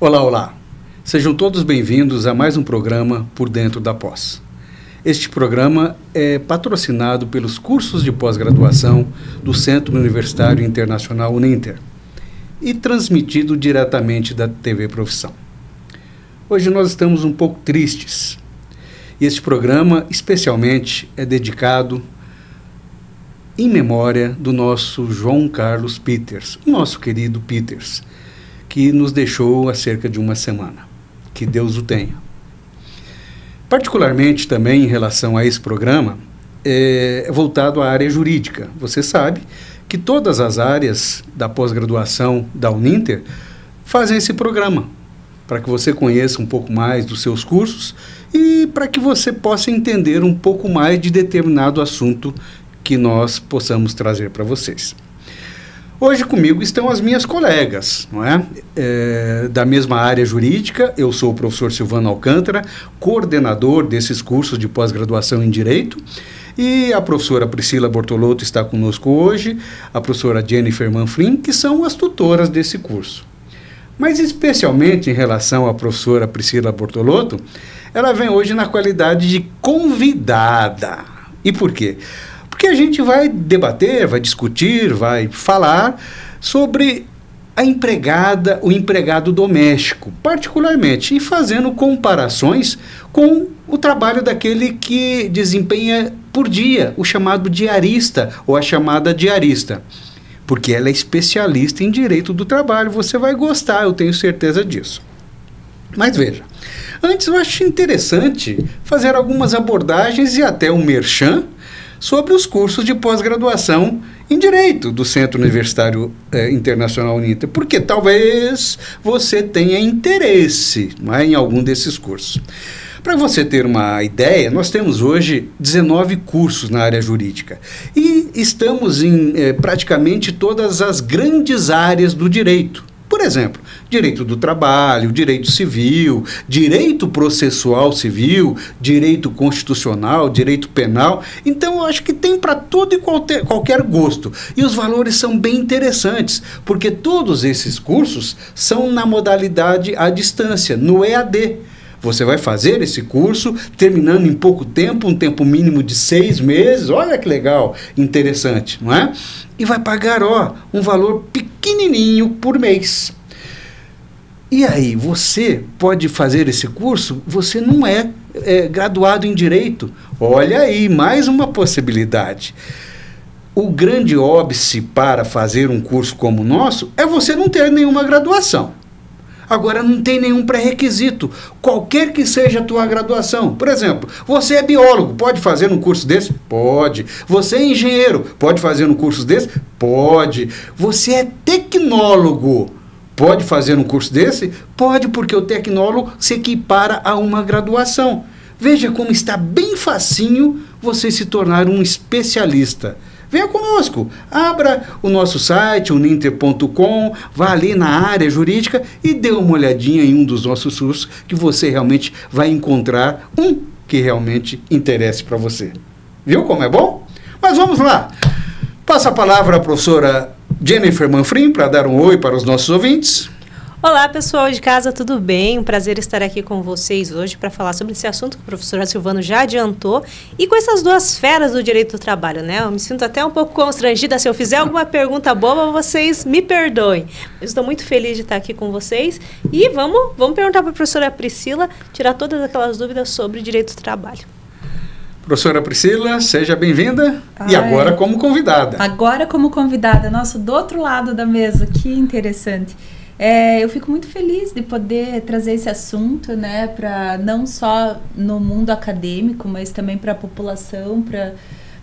Olá, olá! Sejam todos bem-vindos a mais um programa Por Dentro da Pós. Este programa é patrocinado pelos cursos de pós-graduação do Centro Universitário Internacional Uninter e transmitido diretamente da TV Profissão. Hoje nós estamos um pouco tristes e este programa especialmente é dedicado em memória do nosso João Carlos Peters, o nosso querido Peters, que nos deixou há cerca de uma semana. Que Deus o tenha. Particularmente também em relação a esse programa, é voltado à área jurídica. Você sabe que todas as áreas da pós-graduação da Uninter fazem esse programa, para que você conheça um pouco mais dos seus cursos e para que você possa entender um pouco mais de determinado assunto que nós possamos trazer para vocês. Hoje comigo estão as minhas colegas, não é? Da mesma área jurídica. Eu sou o professor Silvano Alcântara, coordenador desses cursos de pós-graduação em Direito, e a professora Priscila Bortolotto está conosco hoje, a professora Jennifer Manfrim, que são as tutoras desse curso. Mas especialmente em relação à professora Priscila Bortolotto, ela vem hoje na qualidade de convidada. E por quê? Porque a gente vai debater, vai discutir, vai falar sobre a empregada, o empregado doméstico, particularmente, e fazendo comparações com o trabalho daquele que desempenha por dia, o chamado diarista ou a chamada diarista, porque ela é especialista em direito do trabalho. Você vai gostar, eu tenho certeza disso. Mas veja, antes eu acho interessante fazer algumas abordagens e até um merchan sobre os cursos de pós-graduação em Direito do Centro Universitário Internacional Uninter, porque talvez você tenha interesse, não é, em algum desses cursos. Para você ter uma ideia, nós temos hoje 19 cursos na área jurídica e estamos em praticamente todas as grandes áreas do direito. Por exemplo, direito do trabalho, direito civil, direito processual civil, direito constitucional, direito penal. Então, eu acho que tem para todo e qualquer gosto. E os valores são bem interessantes, porque todos esses cursos são na modalidade à distância, no EAD. Você vai fazer esse curso terminando em pouco tempo, um tempo mínimo de 6 meses. Olha que legal, interessante, não é? E vai pagar, um valor pequenininho por mês. E aí, você pode fazer esse curso, você não é graduado em Direito. Olha aí, mais uma possibilidade. O grande óbice para fazer um curso como o nosso é você não ter nenhuma graduação. Agora, não tem nenhum pré-requisito, qualquer que seja a tua graduação. Por exemplo, você é biólogo, pode fazer um curso desse? Pode. Você é engenheiro, pode fazer um curso desse? Pode. Você é tecnólogo, pode fazer um curso desse? Pode, porque o tecnólogo se equipara a uma graduação. Veja como está bem facinho você se tornar um especialista. Venha conosco, abra o nosso site, uninter.com, vá ali na área jurídica e dê uma olhadinha em um dos nossos cursos que você realmente vai encontrar um que realmente interesse para você. Viu como é bom? Mas vamos lá. Passa a palavra à professora Jennifer Manfrim para dar um oi para os nossos ouvintes. Olá, pessoal de casa, tudo bem? Um prazer estar aqui com vocês hoje para falar sobre esse assunto que o professor Silvano já adiantou e com essas duas feras do direito do trabalho, né? Eu me sinto até um pouco constrangida. Se eu fizer alguma pergunta boba, vocês me perdoem. Eu estou muito feliz de estar aqui com vocês e vamos perguntar para a professora Priscila tirar todas aquelas dúvidas sobre direito do trabalho. Professora Priscila, seja bem-vinda. E agora como convidada. Agora como convidada. Nossa, do outro lado da mesa, que interessante. Eu fico muito feliz de poder trazer esse assunto, né, para não só no mundo acadêmico, mas também para a população,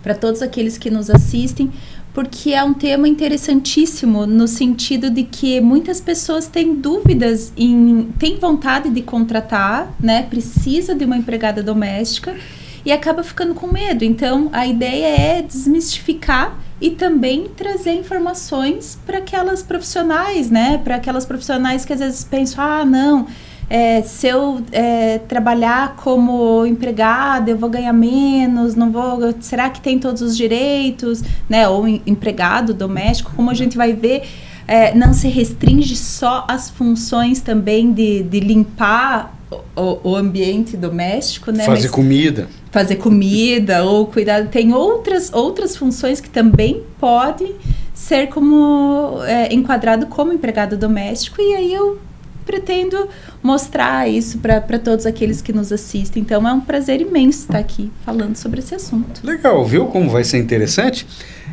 para todos aqueles que nos assistem, porque é um tema interessantíssimo no sentido de que muitas pessoas têm dúvidas, têm vontade de contratar, né, precisa de uma empregada doméstica e acaba ficando com medo. Então, a ideia é desmistificar e também trazer informações para aquelas profissionais, né? Para aquelas profissionais que às vezes pensam, não, se eu trabalhar como empregada, eu vou ganhar menos, não vou, será que tem todos os direitos, né? Ou empregado doméstico, como a gente vai ver, não se restringe só às funções também de limpar o ambiente doméstico, né? Fazer comida. Fazer comida ou cuidar. Tem outras funções que também podem ser como enquadrado como empregado doméstico, e aí eu pretendo mostrar isso para todos aqueles que nos assistem. Então é um prazer imenso estar aqui falando sobre esse assunto. Legal, viu como vai ser interessante?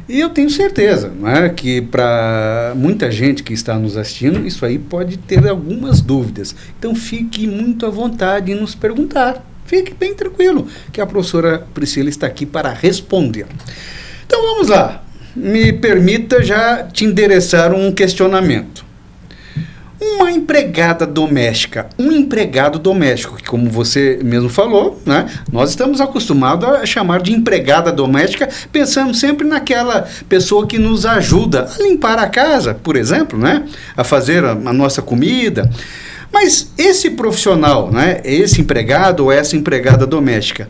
E eu tenho certeza, não é, que para muita gente que está nos assistindo, isso aí pode ter algumas dúvidas. Então fique muito à vontade em nos perguntar. Fique bem tranquilo, que a professora Priscila está aqui para responder. Então vamos lá. Me permita já te endereçar um questionamento. Uma empregada doméstica, um empregado doméstico, que como você mesmo falou, né, nós estamos acostumados a chamar de empregada doméstica, pensando sempre naquela pessoa que nos ajuda a limpar a casa, por exemplo, né, a fazer a nossa comida. Mas esse profissional, né, esse empregado ou essa empregada doméstica,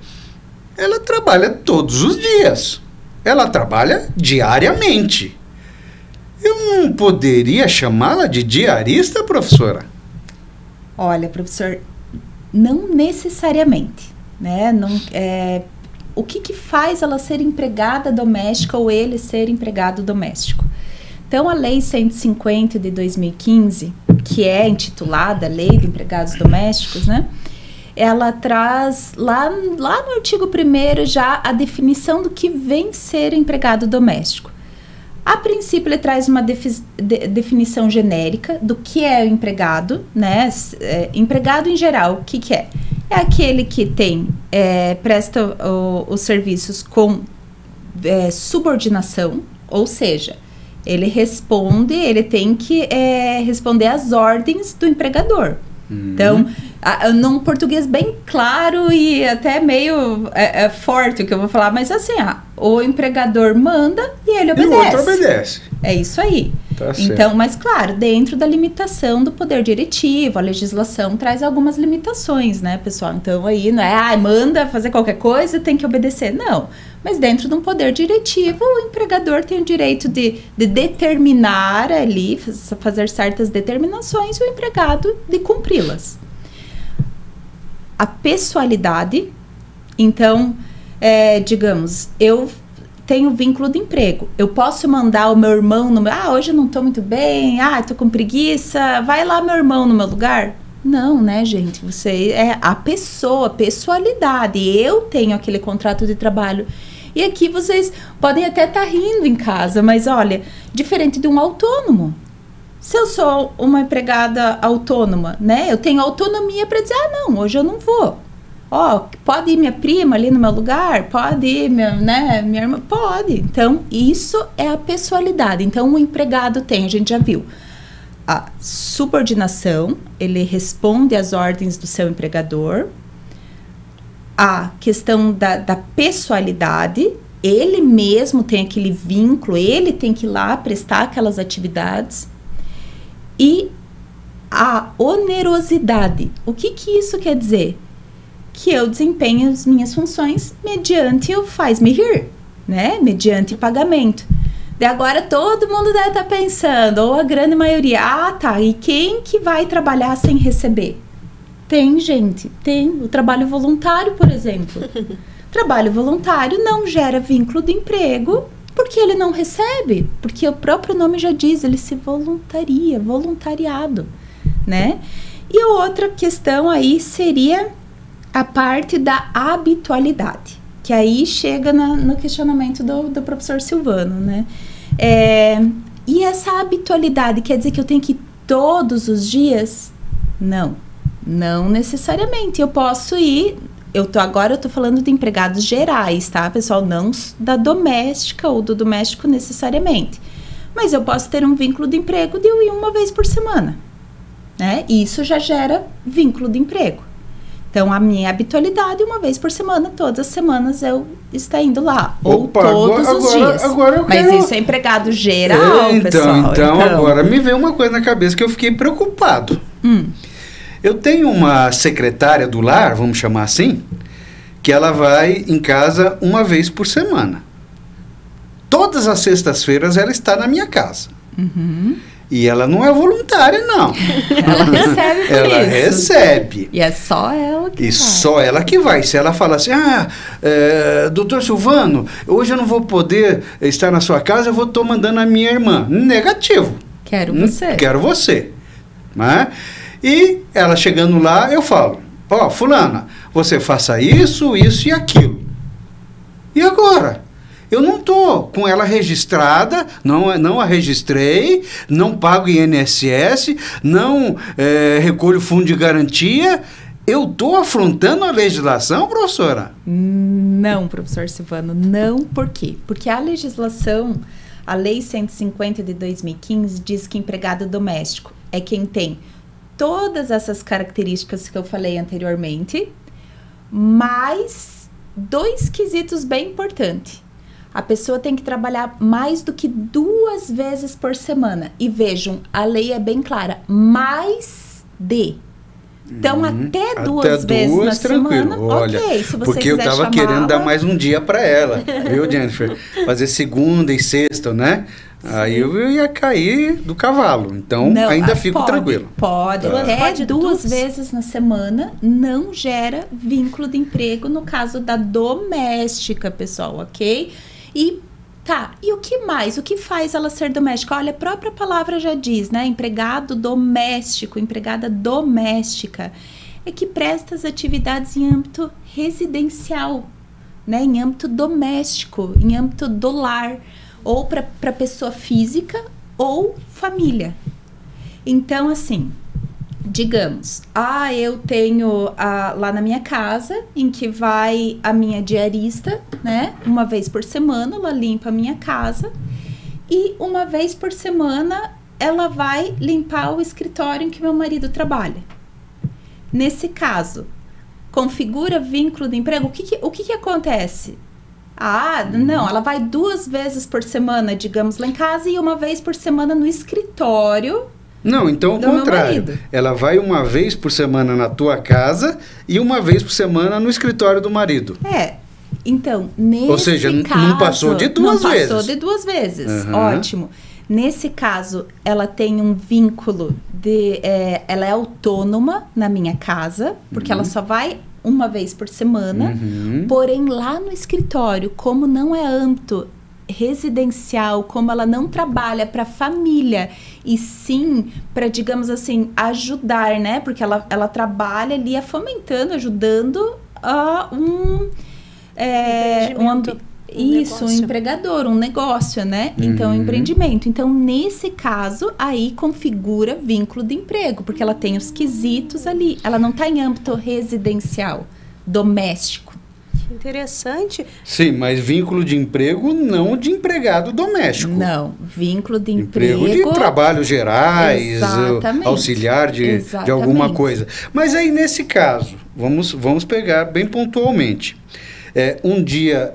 ela trabalha todos os dias, ela trabalha diariamente. Eu não poderia chamá-la de diarista, professora? Olha, professor, não necessariamente, né? O que faz ela ser empregada doméstica ou ele ser empregado doméstico? Então, a Lei 150 de 2015, que é intitulada Lei de Empregados Domésticos, né? Ela traz lá no artigo 1º já a definição do que vem ser empregado doméstico. A princípio, ele traz uma definição genérica do que é o empregado, né? Empregado em geral, o que é? É aquele que presta os serviços com subordinação, ou seja, ele tem que responder às ordens do empregador. Então, num português bem claro e até meio forte o que eu vou falar, mas assim, o empregador manda e ele obedece. E o outro obedece. É isso aí. Tá certo. Então, mas claro, dentro da limitação do poder diretivo, a legislação traz algumas limitações, né, pessoal? Então, aí não é, manda fazer qualquer coisa, tem que obedecer. Não. Mas dentro de um poder diretivo, o empregador tem o direito de determinar ali, fazer certas determinações, e o empregado de cumpri-las. A pessoalidade, então, digamos, eu tenho vínculo de emprego. Eu posso mandar o meu irmão hoje eu não estou muito bem, estou com preguiça, vai lá meu irmão no meu lugar? Não, né, gente? Você é a pessoalidade. Eu tenho aquele contrato de trabalho. E aqui vocês podem até estar rindo em casa, mas olha, diferente de um autônomo. Se eu sou uma empregada autônoma, né? Eu tenho autonomia para dizer, não, hoje eu não vou. Pode ir minha prima ali no meu lugar? Pode ir minha irmã? Pode. Então, isso é a pessoalidade. Então, o empregado a gente já viu, a subordinação, ele responde às ordens do seu empregador. A questão da pessoalidade, ele mesmo tem aquele vínculo, ele tem que ir lá prestar aquelas atividades. E a onerosidade, o que isso quer dizer? Que eu desempenho as minhas funções mediante o faz-me rir, né? Mediante pagamento. E agora todo mundo deve estar pensando, ou a grande maioria, e quem que vai trabalhar sem receber? Tem, gente, tem. O trabalho voluntário, por exemplo. Trabalho voluntário não gera vínculo de emprego porque ele não recebe. Porque o próprio nome já diz, ele se voluntaria, voluntariado, né? E a outra questão aí seria a parte da habitualidade, que aí chega no questionamento do professor Silvano, né? E essa habitualidade quer dizer que eu tenho que ir todos os dias? Não necessariamente. Eu posso ir, agora eu tô falando de empregados gerais, tá, pessoal? Não da doméstica ou do doméstico necessariamente. Mas eu posso ter um vínculo de emprego de eu ir uma vez por semana, né? E isso já gera vínculo de emprego. Então, a minha habitualidade, uma vez por semana, todas as semanas eu estou indo lá. Opa, ou todos os dias. Agora eu Mas quero... isso é empregado geral, pessoal. Então, agora me veio uma coisa na cabeça que eu fiquei preocupado. Eu tenho uma secretária do lar, vamos chamar assim, que ela vai em casa uma vez por semana. Todas as sextas-feiras ela está na minha casa. E ela não é voluntária, não. Ela recebe por Ela isso. recebe. E é só ela que vai. Só ela que vai. Se ela falar assim, doutor Silvano, hoje eu não vou poder estar na sua casa, eu estou mandando a minha irmã. Negativo. Quero você. Quero você. Né? E ela chegando lá, eu falo, fulana, você faça isso, isso e aquilo. E agora? Eu não estou com ela registrada, não a registrei, não pago INSS, não recolho fundo de garantia. Eu estou afrontando a legislação, professora? Não, professor Silvano, não. Por quê? Porque a legislação, a Lei 150 de 2015, diz que empregado doméstico é quem tem todas essas características que eu falei anteriormente, mais 2 quesitos bem importantes. A pessoa tem que trabalhar mais do que 2 vezes por semana. E vejam, a lei é bem clara, mais de. Então, até 2 vezes na tranquilo. semana, olha, ok. Se você porque eu estava querendo dar mais um dia para ela, viu, Jennifer? Fazer segunda e sexta, né? Sim. Aí eu ia cair do cavalo. Então, ainda fico tranquilo. Pode. Até 2 vezes na semana não gera vínculo de emprego no caso da doméstica, pessoal, ok? E o que mais? O que faz ela ser doméstica? Olha, a própria palavra já diz, né? Empregado doméstico, empregada doméstica. É que presta as atividades em âmbito residencial, né? Em âmbito doméstico, em âmbito do lar, ou para pessoa física ou família. Então, assim, digamos, eu tenho lá na minha casa, em que vai a minha diarista, né? Uma vez por semana, ela limpa a minha casa. E uma vez por semana, ela vai limpar o escritório em que meu marido trabalha. Nesse caso, configura vínculo de emprego? O que acontece? Não, ela vai 2 vezes por semana, digamos, lá em casa, e uma vez por semana no escritório. Não, então ao contrário. Ela vai uma vez por semana na tua casa e uma vez por semana no escritório do marido. Então, nesse Ou seja, caso, não passou de 2 vezes. Não passou de 2 vezes. Ótimo. Nesse caso, ela tem um vínculo ela é autônoma na minha casa, porque ela só vai uma vez por semana. Porém, lá no escritório, como não é âmbito residencial, como ela não trabalha para família, e sim para, digamos assim, ajudar, né? Porque ela trabalha ali fomentando, ajudando a um empregador, um negócio, né? Então, empreendimento. Então, nesse caso, aí configura vínculo de emprego, porque ela tem os quesitos ali. Ela não está em âmbito residencial, doméstico. Interessante. Sim, mas vínculo de emprego não de empregado doméstico. Não, vínculo de emprego de trabalhos gerais, exatamente, auxiliar de alguma coisa. Mas aí, nesse caso, vamos pegar bem pontualmente. Um dia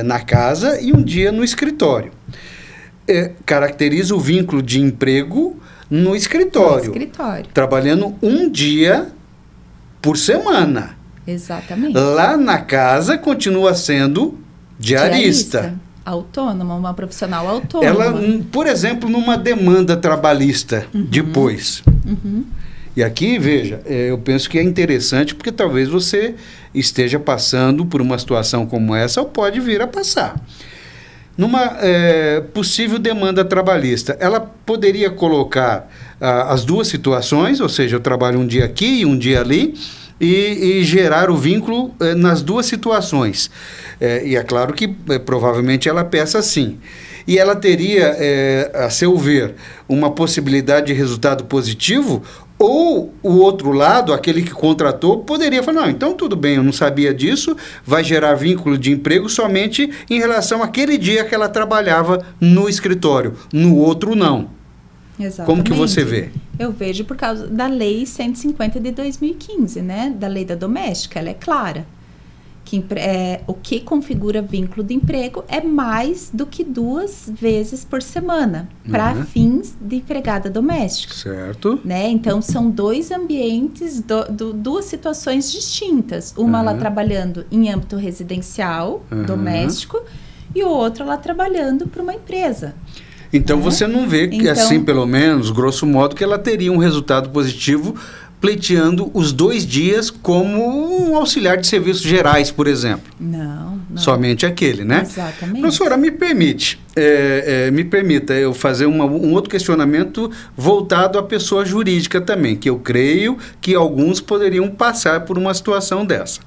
na casa e um dia no escritório. Caracteriza o vínculo de emprego no escritório. Trabalhando um dia por semana. Exatamente. Lá na casa continua sendo diarista. Autônoma, uma profissional autônoma. Ela, por exemplo, numa demanda trabalhista depois. E aqui, veja, eu penso que é interessante porque talvez você esteja passando por uma situação como essa ou pode vir a passar. Numa possível demanda trabalhista, ela poderia colocar as 2 situações, ou seja, eu trabalho um dia aqui e um dia ali, e gerar o vínculo nas 2 situações. E é claro que provavelmente ela peça sim. E ela teria, a seu ver, uma possibilidade de resultado positivo, ou o outro lado, aquele que contratou, poderia falar, não, então tudo bem, eu não sabia disso, vai gerar vínculo de emprego somente em relação àquele dia que ela trabalhava no escritório, no outro não. Exatamente. Como que você vê? Eu vejo por causa da Lei 150 de 2015, né? Da Lei da Doméstica, ela é clara. Que o que configura vínculo de emprego é mais do que 2 vezes por semana, para fins de empregada doméstica. Certo. Né? Então, são 2 ambientes, 2 situações distintas. Uma ela trabalhando em âmbito residencial, doméstico, e o outro ela trabalhando para uma empresa. Então você não vê que, assim, pelo menos, grosso modo, que ela teria um resultado positivo pleiteando os 2 dias como um auxiliar de serviços gerais, por exemplo. Não. Somente aquele, né? Exatamente. Professora, me permita eu fazer um outro questionamento voltado à pessoa jurídica também, que eu creio que alguns poderiam passar por uma situação dessa.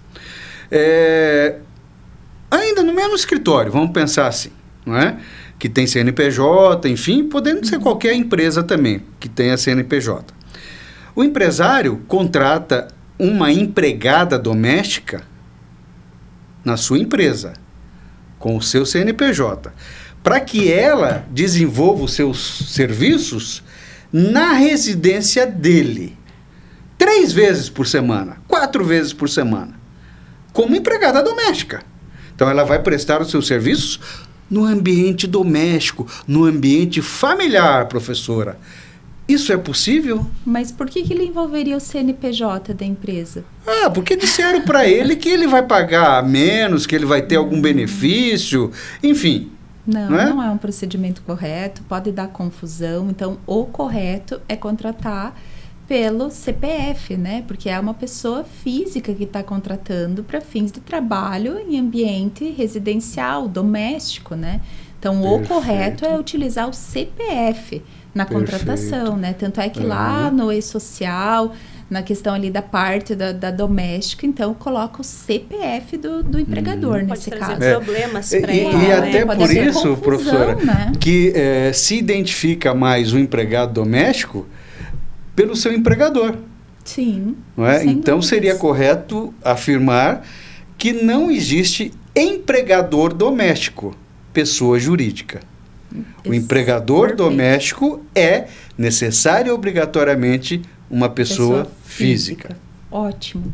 Ainda no mesmo escritório, vamos pensar assim, não é? Que tem CNPJ, enfim, podendo ser qualquer empresa também que tenha CNPJ. O empresário contrata uma empregada doméstica na sua empresa, com o seu CNPJ, para que ela desenvolva os seus serviços na residência dele, 3 vezes por semana, 4 vezes por semana, como empregada doméstica. Então, ela vai prestar os seus serviços no ambiente doméstico, no ambiente familiar, professora. Isso é possível? Mas por que ele envolveria o CNPJ da empresa? Porque disseram para ele que ele vai pagar menos, que ele vai ter algum benefício, enfim. Não é um procedimento correto, pode dar confusão. Então, o correto é contratar pelo CPF, né? Porque é uma pessoa física que está contratando para fins de trabalho em ambiente residencial, doméstico, né? Então, o correto é utilizar o CPF na contratação, né? Tanto é que lá no e-social, na questão ali da parte da doméstica, então coloca o CPF do empregador nesse caso. Pode trazer problemas para ele. E até né? por isso, confusão, professora, né? que se identifica mais o empregado doméstico pelo seu empregador. Sim. Não é? Então dúvidas. seria correto afirmar que não existe empregador doméstico, pessoa jurídica. O empregador doméstico é necessário obrigatoriamente uma pessoa física. Ótimo.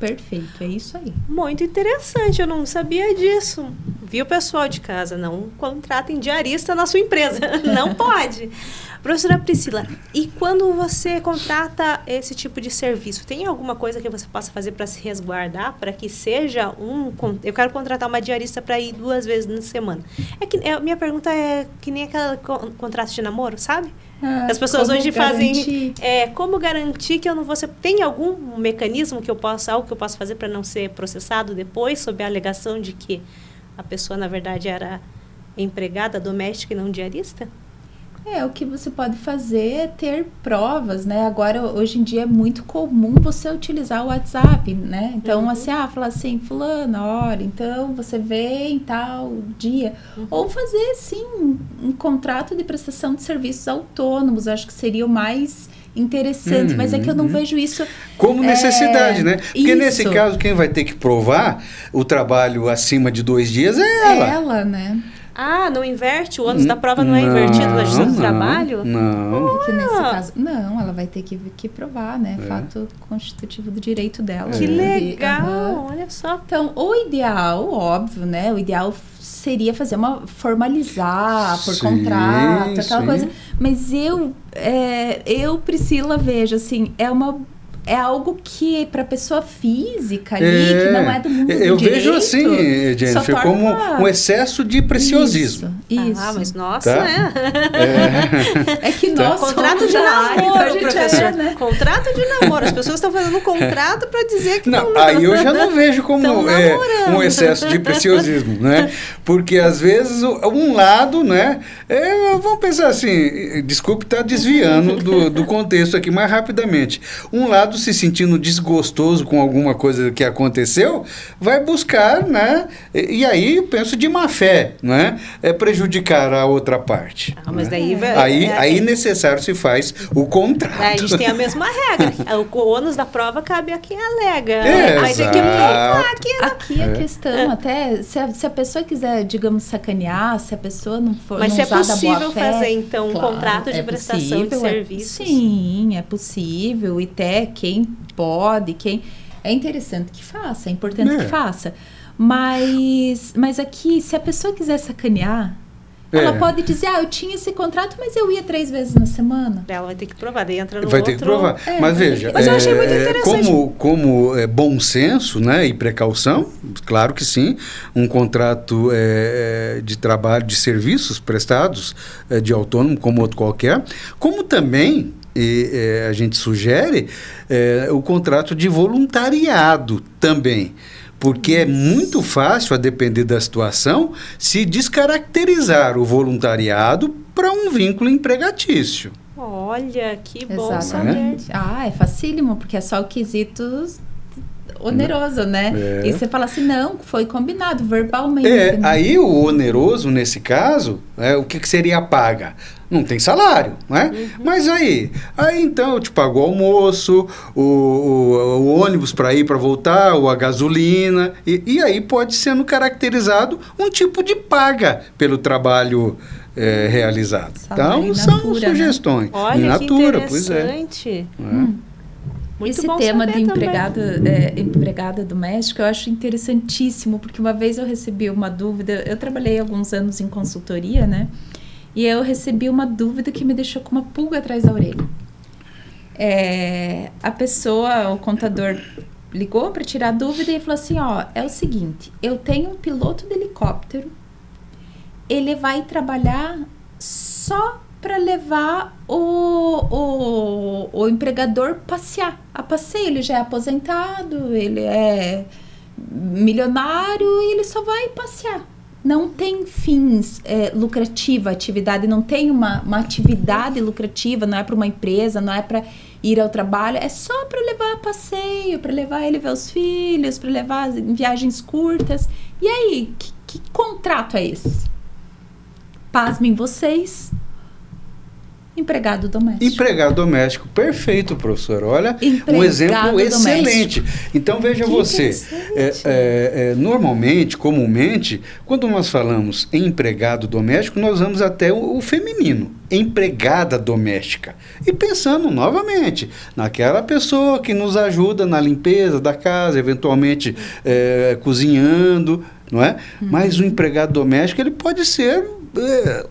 Perfeito, é isso aí. Muito interessante, eu não sabia disso. Viu, pessoal de casa? Não contratem diarista na sua empresa. Não pode. Professora Priscila, e quando você contrata esse tipo de serviço, tem alguma coisa que você possa fazer para se resguardar, para que seja eu quero contratar uma diarista para ir 2 vezes na semana. Minha pergunta é que nem aquele contrato de namoro, sabe? As pessoas hoje fazem... como garantir que eu não vou ser... Tem algum mecanismo algo que eu possa fazer para não ser processado depois, sob a alegação de que a pessoa, na verdade, era empregada doméstica e não diarista? O que você pode fazer é ter provas, né? Agora, hoje em dia, é muito comum você utilizar o WhatsApp, né? Então, falar assim, fulano, olha, então você vem tal dia. Ou fazer, sim, um contrato de prestação de serviços autônomos. Acho que seria o mais interessante, mas é que eu não vejo isso... Como necessidade, né? Porque nesse caso, quem vai ter que provar o trabalho acima de 2 dias é ela. É ela, né? Não inverte? O ônus da prova não é invertido na justiça do trabalho? Não. É que nesse caso, ela vai ter que provar, né? Fato constitutivo do direito dela. Que legal, olha só. Então, o ideal, óbvio, né? O ideal seria formalizar por contrato, aquela coisa. Mas eu, Priscila, vejo, assim, é algo que para pessoa física ali, que não é do mundo do direito... Eu vejo assim, Jennifer, como um excesso de preciosismo. Isso. Mas nossa, né? É que nós contrato de namoro, professor. Né? Contrato de namoro. As pessoas estão fazendo um contrato para dizer que não... Aí eu já não vejo como um excesso de preciosismo, né? Porque às vezes um lado, né? Vamos pensar assim, desculpe estar desviando do contexto aqui mais rapidamente. Um lado se sentindo desgostoso com alguma coisa que aconteceu, vai buscar, né? E aí eu penso de má fé, né? Prejudicar a outra parte. Mas né? daí aí necessário se faz o contrato. A gente tem a mesma regra. O ônus da prova cabe a quem alega. Aí tem Exato. que provar aqui a questão, até se a pessoa quiser, digamos, sacanear, se a pessoa não for Mas não se é usar da boa possível fé, fazer, então, um contrato de prestação de possível, serviços? Sim, é possível. E até quem pode, é interessante que faça, é importante que faça. Mas aqui, se a pessoa quiser sacanear, Ela pode dizer, eu tinha esse contrato, mas eu ia 3 vezes na semana. Ela vai ter que provar, daí entra no Vai ter que provar. Mas veja, mas eu achei muito interessante. Como bom senso, né, e precaução, claro que sim, um contrato de trabalho, de serviços prestados de autônomo, como outro qualquer, como também a gente sugere o contrato de voluntariado também. Porque é muito fácil, a depender da situação, se descaracterizar o voluntariado para um vínculo empregatício. Olha, que bom Exatamente. saber. É facílimo, porque é só o quesito oneroso, né? E você fala assim, não, foi combinado verbalmente. Né? Aí o oneroso, nesse caso, o que seria a paga? Não tem salário, né? Mas aí então eu te pago o almoço, o ônibus para ir, para voltar, ou a gasolina, e aí pode sendo caracterizado um tipo de paga pelo trabalho realizado. Salário Então, são natura, sugestões. Né? Olha, in natura, pois é. interessante. Muito Esse bom tema de também. empregada doméstica eu acho interessantíssimo, porque uma vez eu recebi uma dúvida, eu trabalhei alguns anos em consultoria, né? E eu recebi uma dúvida que me deixou com uma pulga atrás da orelha. A pessoa, o contador, ligou para tirar a dúvida e falou assim, é o seguinte, eu tenho um piloto de helicóptero, ele vai trabalhar só para levar o empregador passear. A passeio, ele já é aposentado, ele é milionário e ele só vai passear. Não tem fins lucrativa, atividade, não tem uma atividade lucrativa, não é para uma empresa, não é para ir ao trabalho, é só para levar a passeio, para levar ele ver os filhos, para levar em viagens curtas. E aí, que contrato é esse? Pasmem vocês. Empregado doméstico. Empregado doméstico, perfeito, professor. Olha, um exemplo excelente. Então, veja você, normalmente, comumente, quando nós falamos em empregado doméstico, nós vamos até o feminino, empregada doméstica. E pensando novamente naquela pessoa que nos ajuda na limpeza da casa, eventualmente cozinhando, não é? Mas o empregado doméstico, ele pode ser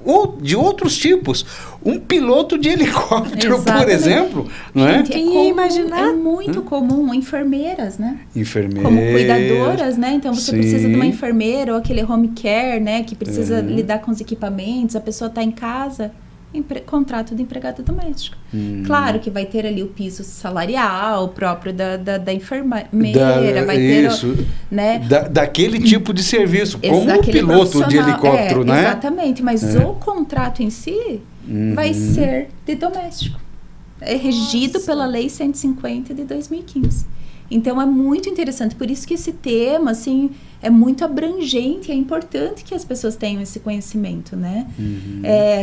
ou de outros tipos. Um piloto de helicóptero, por exemplo. Não é? Quem ia imaginar? É muito comum, enfermeiras, né? Enfermeiras. Como cuidadoras, né? Então, você Sim. precisa de uma enfermeira ou aquele home care, né? Que precisa lidar com os equipamentos, a pessoa está em casa. Contrato de empregada doméstica. Claro que vai ter ali o piso salarial próprio da enfermeira, vai ter né? daquele tipo de serviço, como o piloto de helicóptero, né? Exatamente, mas o contrato em si vai ser de doméstico. É regido pela Lei 150 de 2015. Então, é muito interessante. Por isso que esse tema, assim, é muito abrangente. É importante que as pessoas tenham esse conhecimento, né?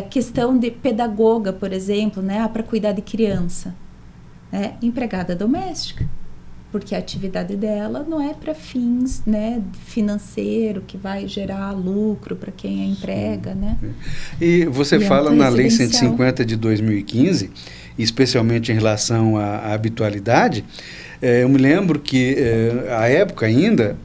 Questão de pedagoga, por exemplo, né? Para cuidar de criança. Empregada doméstica. Porque a atividade dela não é para fins, né, financeiro, que vai gerar lucro para quem a emprega, né? E você fala na Lei 150 de 2015, especialmente em relação à habitualidade. Eu me lembro que, à época ainda,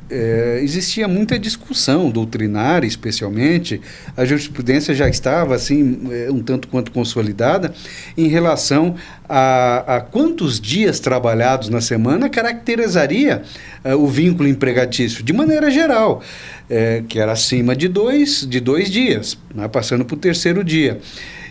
existia muita discussão doutrinária, especialmente. A jurisprudência já estava, assim, um tanto quanto consolidada, em relação a quantos dias trabalhados na semana caracterizaria o vínculo empregatício, de maneira geral, que era acima de dois dias, né, passando para o terceiro dia.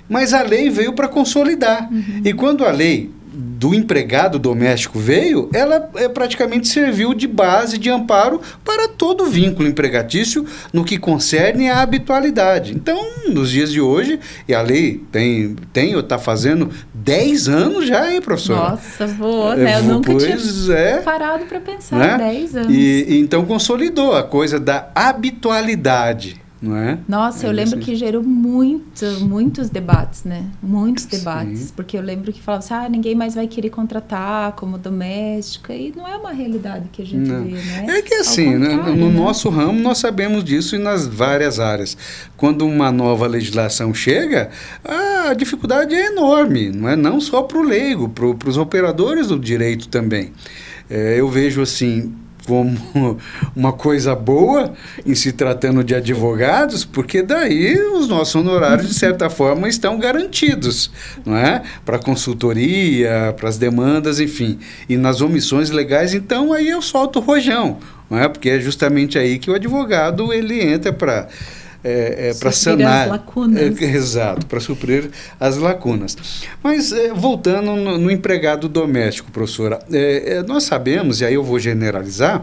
Mas a lei veio para consolidar. E quando a lei do empregado doméstico veio, ela praticamente serviu de base, de amparo para todo o vínculo empregatício no que concerne à habitualidade. Então, nos dias de hoje, e a lei está fazendo 10 anos já, hein, professor? Nossa, né? Eu nunca tinha parado para pensar, né? 10 anos. E então consolidou a coisa da habitualidade. Não é? Nossa, eu lembro que gerou muitos debates, né? Muitos debates, porque eu lembro que falava assim, ninguém mais vai querer contratar como doméstica, e não é uma realidade que a gente vê, né? É que assim, no nosso ramo nós sabemos disso e nas várias áreas. Quando uma nova legislação chega, a dificuldade é enorme, não só para o leigo, para os operadores do direito também. Eu vejo assim, como uma coisa boa em se tratando de advogados, porque daí os nossos honorários, de certa forma, estão garantidos, não é? Para consultoria, para as demandas, enfim. E nas omissões legais, então, aí eu solto o rojão, não é? Porque é justamente aí que o advogado ele entra para sanar as lacunas. Exato, para suprir as lacunas. Mas voltando no empregado doméstico, professora, nós sabemos, e aí eu vou generalizar,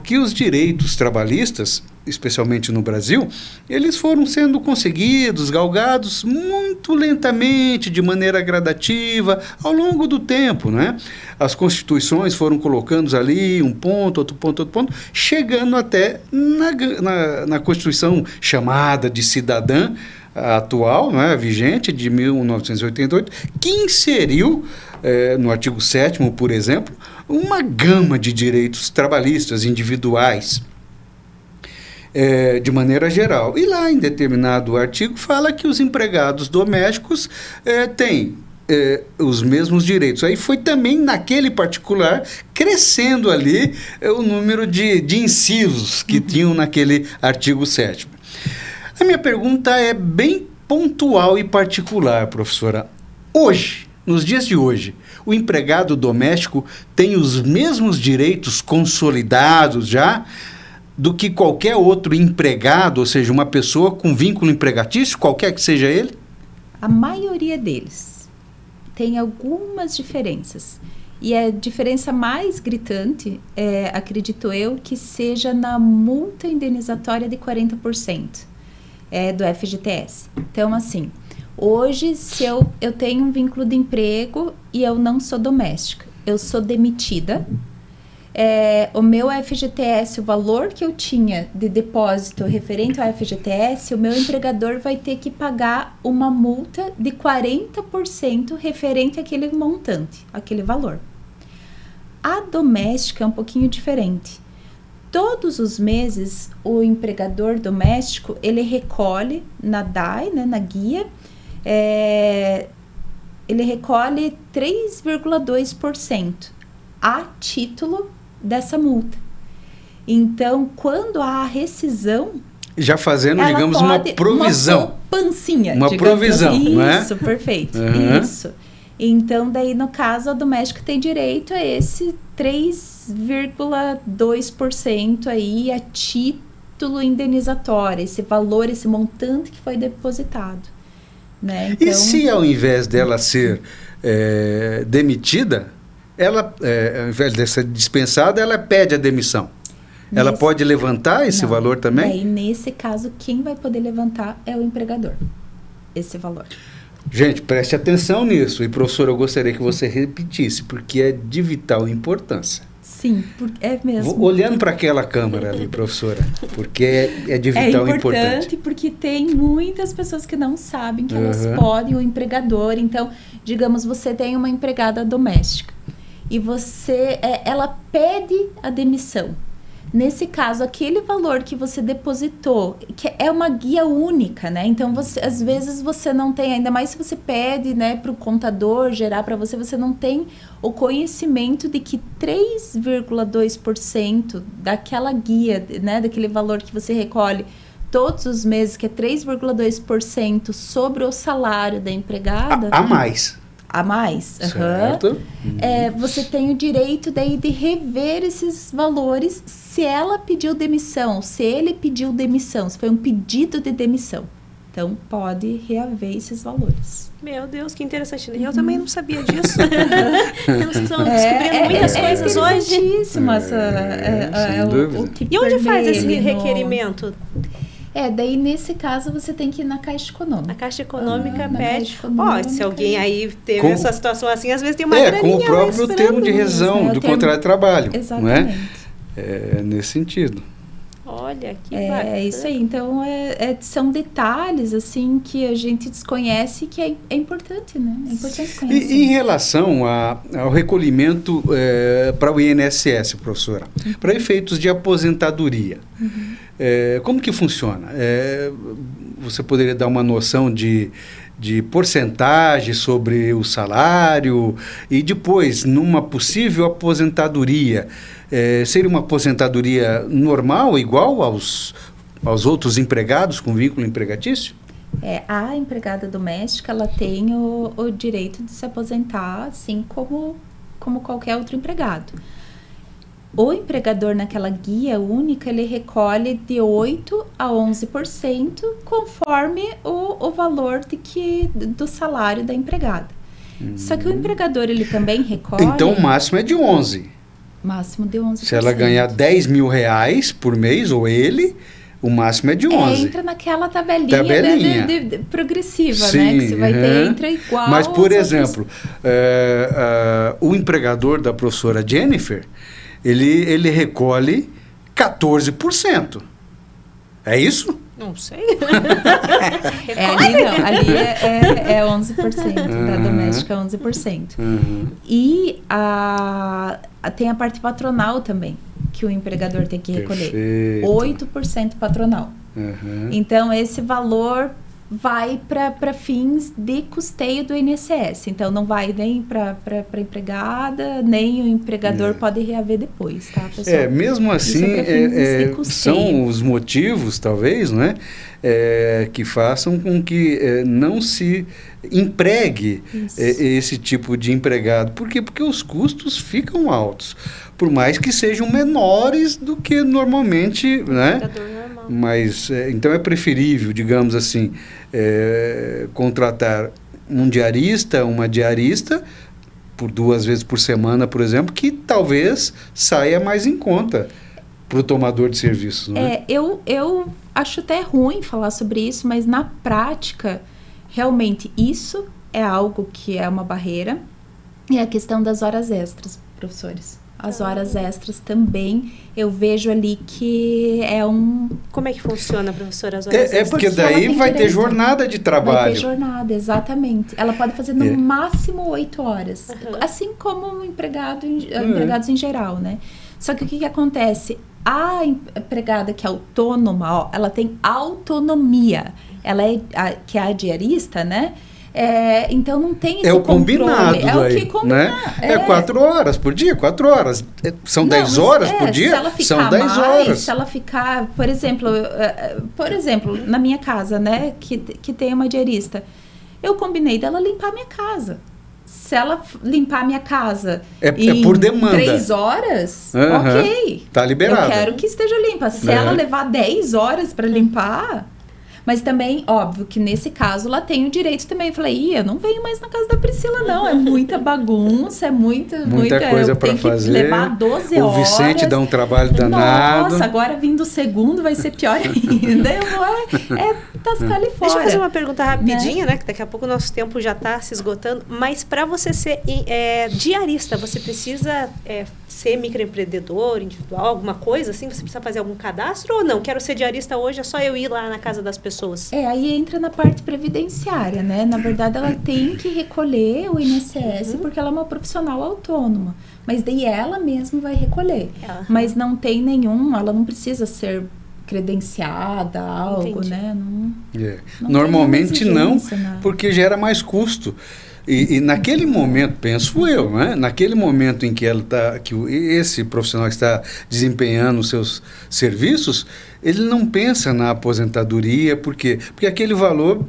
que os direitos trabalhistas, especialmente no Brasil, eles foram sendo conseguidos, galgados muito lentamente, de maneira gradativa, ao longo do tempo, né? As constituições foram colocando ali um ponto, outro ponto, outro ponto, chegando até na Constituição chamada de cidadã atual, né, vigente, de 1988, que inseriu, no artigo 7º, por exemplo, uma gama de direitos trabalhistas individuais, de maneira geral. E lá, em determinado artigo, fala que os empregados domésticos têm os mesmos direitos. Aí foi também, naquele particular, crescendo ali o número de incisos que tinham naquele artigo 7º. A minha pergunta é bem pontual e particular, professora. Hoje, nos dias de hoje, o empregado doméstico tem os mesmos direitos consolidados já do que qualquer outro empregado, ou seja, uma pessoa com vínculo empregatício, qualquer que seja ele? A maioria deles tem algumas diferenças. E a diferença mais gritante, acredito eu, que seja na multa indenizatória de 40%. Do FGTS. Então, assim, hoje, se eu tenho um vínculo de emprego e eu não sou doméstica, eu sou demitida, o meu FGTS, o valor que eu tinha de depósito referente ao FGTS, o meu empregador vai ter que pagar uma multa de 40% referente àquele montante, aquele valor. A doméstica é um pouquinho diferente. Todos os meses, o empregador doméstico, ele recolhe na DAI, né, na guia, ele recolhe 3,2% a título dessa multa. Então, quando há a rescisão... Já fazendo, digamos, uma provisão. Uma poupancinha. Uma provisão, assim. não é? Isso, perfeito. Uhum. Isso. Então, daí, no caso, a doméstica tem direito a esse 3,2% aí a título indenizatório, esse valor, esse montante que foi depositado. Né? Então, e se ao invés dela ser demitida, ela, ao invés de ser dispensada, ela pede a demissão? Ela pode levantar esse valor também? Daí, nesse caso, quem vai poder levantar é o empregador, esse valor. Gente, preste atenção nisso. E, professora, eu gostaria que você repetisse, porque é de vital importância. Sim, é mesmo. Olhando para aquela câmera ali, professora, porque é de vital importância. É importante porque tem muitas pessoas que não sabem que elas podem, o empregador. Então, digamos, você tem uma empregada doméstica e ela pede a demissão. Nesse caso, aquele valor que você depositou, que é uma guia única, né? Então, às vezes você não tem, ainda mais se você pede, né, para o contador gerar para você, você não tem o conhecimento de que 3,2% daquela guia, né, daquele valor que você recolhe todos os meses, que é 3,2% sobre o salário da empregada... A mais. A mais. Certo. Você tem o direito daí de rever esses valores se ela pediu demissão, se ele pediu demissão, se foi um pedido de demissão. Então, pode reaver esses valores. Meu Deus, que interessante. Eu também não sabia disso. Nós estamos descobrindo muitas coisas hoje. E onde faz esse requerimento? Daí nesse caso você tem que ir na Caixa Econômica. A Caixa Econômica pede. Se alguém aí teve essa situação assim, às vezes tem uma graninha com o próprio termo de rescisão do contrato de trabalho. Exatamente. Não é? Nesse sentido. Olha, que bacana. É isso aí. Então, são detalhes, assim, que a gente desconhece que é importante, né? É importante conhecer. E em relação ao recolhimento para o INSS, professora, para efeitos de aposentadoria, como que funciona? Você poderia dar uma noção de de porcentagem sobre o salário e depois, numa possível aposentadoria, seria uma aposentadoria normal, igual aos outros empregados com vínculo empregatício? A empregada doméstica, ela tem o direito de se aposentar, assim como qualquer outro empregado. O empregador, naquela guia única, ele recolhe de 8% a 11% conforme o valor do salário da empregada. Só que o empregador, ele também recolhe... Então, o máximo é de 11%. Máximo de 11%. Se ela ganhar 10 mil reais por mês, ou ele... O máximo é de 11. Entra naquela tabelinha. De progressiva, sim, né? Que você vai ter, entra igual... Mas, por exemplo, o empregador da professora Jennifer, ele recolhe 14%. É isso? Não sei. Ali é 11%, da doméstica é 11%. E tem a parte patronal também, que o empregador tem que recolher. Perfeito. 8% patronal. Então, esse valor vai para fins de custeio do INSS. Então, não vai nem para a empregada, nem o empregador pode reaver depois, tá, pessoal? Mesmo assim, são os motivos, talvez, né, que façam com que não se empregue esse tipo de empregado. Por quê? Porque os custos ficam altos, por mais que sejam menores do que normalmente, né? Mas, então é preferível, digamos assim, contratar um diarista, uma diarista, por 2 vezes por semana, por exemplo, que talvez saia mais em conta para o tomador de serviços. Né? Eu acho até ruim falar sobre isso, mas na prática, realmente, isso é algo que é uma barreira. E a questão das horas extras, professores. As horas extras também, eu vejo ali que é um... Como é que funciona, professora, as horas extras? Porque daí vai ter jornada de trabalho. Vai ter jornada, exatamente. Ela pode fazer no máximo 8 horas. Assim como empregados em geral, né? Só que o que acontece? A empregada que é autônoma, ela tem autonomia. Ela que é a diarista, né? Então não tem esse controle. Combinado o que combinar. Né? 4 horas por dia, 4 horas. São 10 horas por dia? Se ela ficar são 10 horas. Se ela ficar, por exemplo, na minha casa, né, que tem uma diarista, eu combinei dela limpar a minha casa. Se ela limpar a minha casa em por demanda. 3 horas, ok. Tá liberado. Eu quero que esteja limpa. Se ela levar 10 horas para limpar... Mas também, óbvio, que nesse caso ela tem o direito também. Eu falei, eu não venho mais na casa da Priscila, não. É muita bagunça, muita coisa para fazer. Levar 12 horas. O Vicente dá um trabalho danado. Nossa, agora vindo o segundo vai ser pior ainda. Eu vou tascar ali fora. Deixa eu fazer uma pergunta rapidinha, né? Que daqui a pouco o nosso tempo já está se esgotando. Mas para você ser diarista, você precisa ser microempreendedor, individual, alguma coisa assim? Você precisa fazer algum cadastro ou não? Quero ser diarista hoje, é só eu ir lá na casa das pessoas. Aí entra na parte previdenciária, né? Na verdade, ela tem que recolher o INSS porque ela é uma profissional autônoma. Mas daí ela mesma vai recolher. Mas não tem ela não precisa ser credenciada, algo, né? Não normalmente não, porque gera mais custo. E naquele momento, penso eu, né? Naquele momento em que esse profissional está desempenhando os seus serviços, ele não pensa na aposentadoria, porque aquele valor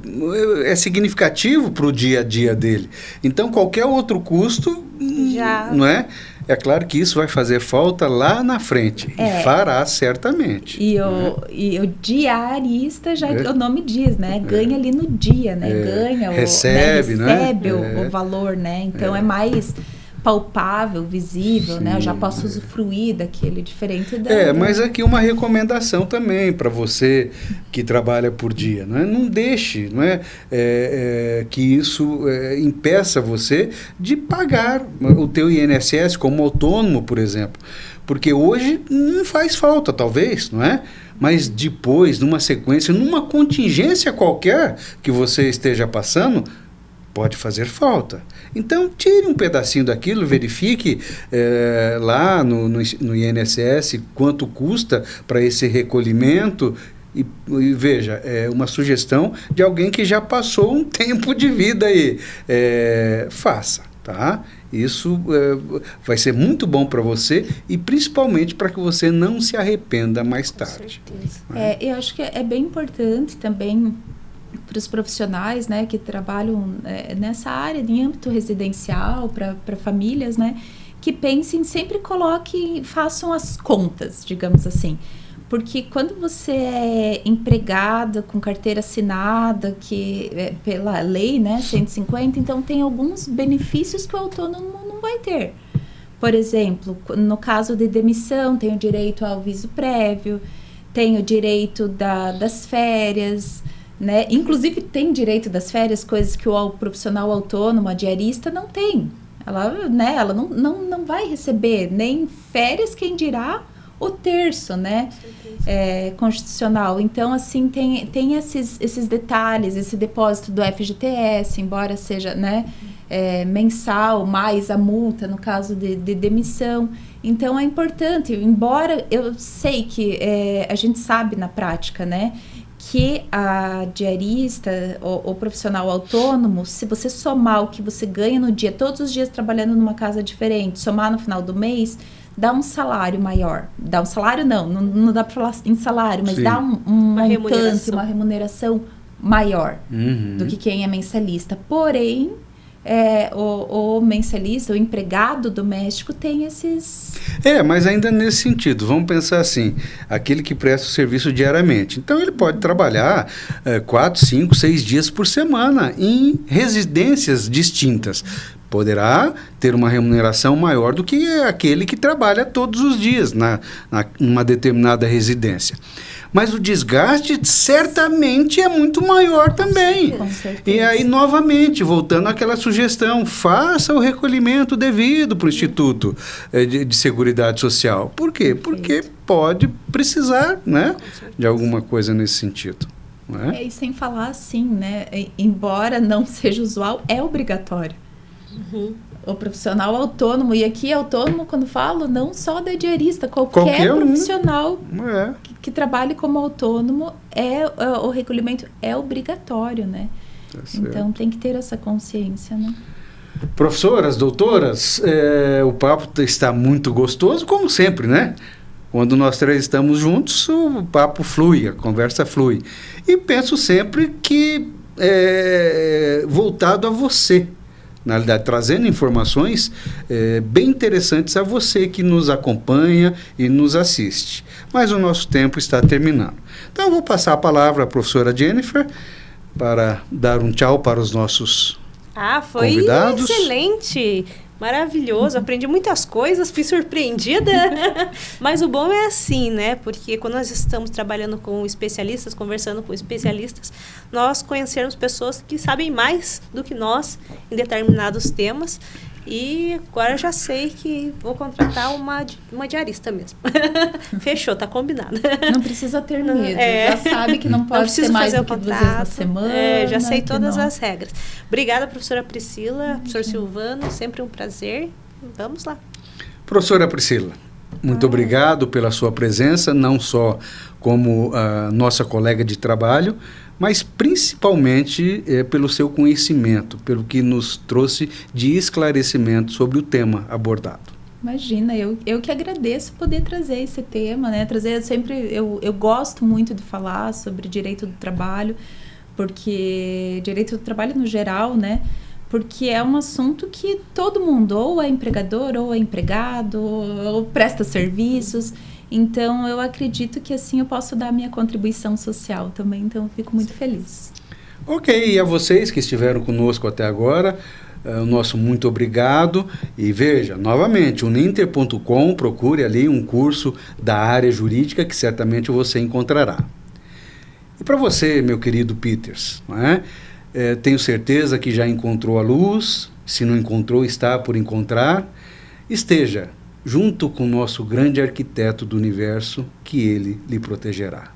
é significativo para o dia a dia dele. Então, qualquer outro custo, não é? É claro que isso vai fazer falta lá na frente, e fará certamente. E o diarista, já o nome diz, né? Ganha ali no dia, né? Recebe o valor, né? Então é mais palpável, visível, né? Eu já posso usufruir daquele, diferente mas aqui uma recomendação também para você que trabalha por dia, né? Não deixe, não é, que isso impeça você de pagar o teu INSS como autônomo, por exemplo, porque hoje não faz falta, talvez, não é? Mas depois, numa sequência, numa contingência qualquer que você esteja passando, pode fazer falta. Então, tire um pedacinho daquilo, verifique lá no INSS quanto custa para esse recolhimento E veja, é uma sugestão de alguém que já passou um tempo de vida aí. Faça, tá? Isso vai ser muito bom para você e principalmente para que você não se arrependa mais tarde. Né? Eu acho que é bem importante também para os profissionais, né, que trabalham nessa área, em âmbito residencial, para famílias, né, que pensem, sempre façam as contas, digamos assim. Porque quando você é empregado com carteira assinada, que pela lei, né, 150, então tem alguns benefícios que o autônomo não vai ter. Por exemplo, no caso de demissão, tem o direito ao aviso prévio, tem o direito das férias, né? Inclusive tem direito das férias, coisas que o profissional autônomo, a diarista, não tem. Ela não vai receber nem férias, quem dirá o terço, né, constitucional. Então, assim, tem esses detalhes, esse depósito do FGTS, embora seja, né, mensal, mais a multa no caso de demissão. Então, é importante, embora eu sei que a gente sabe na prática, né, que a diarista, o profissional autônomo, se você somar o que você ganha no dia, todos os dias trabalhando numa casa diferente, somar no final do mês, dá um salário maior. Dá um salário não dá para falar em salário, mas dá uma remuneração maior do que quem é mensalista. Porém, o mensalista, o empregado doméstico tem esses... mas ainda nesse sentido, vamos pensar assim, aquele que presta o serviço diariamente. Então, ele pode trabalhar 4, 5, 6 dias por semana em residências distintas. Poderá ter uma remuneração maior do que aquele que trabalha todos os dias numa determinada residência. Mas o desgaste certamente é muito maior também. Com certeza. E aí, novamente, voltando àquela sugestão, faça o recolhimento devido para o Instituto de Seguridade Social. Por quê? Porque pode precisar, né, de alguma coisa nesse sentido. Não é? E sem falar assim, né, embora não seja usual, é obrigatório. O profissional autônomo, e aqui autônomo, quando falo, não só da diarista, qualquer profissional que trabalhe como autônomo, o recolhimento é obrigatório, né? Então tem que ter essa consciência, né? Professoras, doutoras, o papo está muito gostoso, como sempre, né? Quando nós três estamos juntos, o papo flui, a conversa flui. E penso sempre que voltado a você. Na realidade, trazendo informações bem interessantes a você que nos acompanha e nos assiste. Mas o nosso tempo está terminando. Então, eu vou passar a palavra à professora Jennifer para dar um tchau para os nossos convidados. Foi excelente! Maravilhoso, aprendi muitas coisas, fui surpreendida, mas o bom é assim, né, porque quando nós estamos trabalhando com especialistas, conversando com especialistas, nós conhecemos pessoas que sabem mais do que nós em determinados temas, e agora eu já sei que vou contratar uma diarista mesmo. Fechou, tá combinado. Não precisa ter medo, já sabe que não pode ser mais do que 2 vezes na semana. Já sei todas as regras. Obrigada, professora Priscila, professor Silvano, sempre um prazer. Vamos lá. Professora Priscila, muito obrigado pela sua presença, não só como nossa colega de trabalho, mas principalmente pelo seu conhecimento, pelo que nos trouxe de esclarecimento sobre o tema abordado. Imagina, eu que agradeço poder trazer esse tema, né? Eu gosto muito de falar sobre direito do trabalho, porque direito do trabalho no geral, né? Porque é um assunto que todo mundo, ou é empregador, ou é empregado, ou presta serviços. Então, eu acredito que assim eu posso dar a minha contribuição social também. Então, eu fico muito feliz. Ok, e a vocês que estiveram conosco até agora, o nosso muito obrigado. E veja, novamente, uninter.com, procure ali um curso da área jurídica que certamente você encontrará. E para você, meu querido Peters, não é? Tenho certeza que já encontrou a luz, se não encontrou, está por encontrar. Esteja junto com o nosso grande arquiteto do universo, que ele lhe protegerá.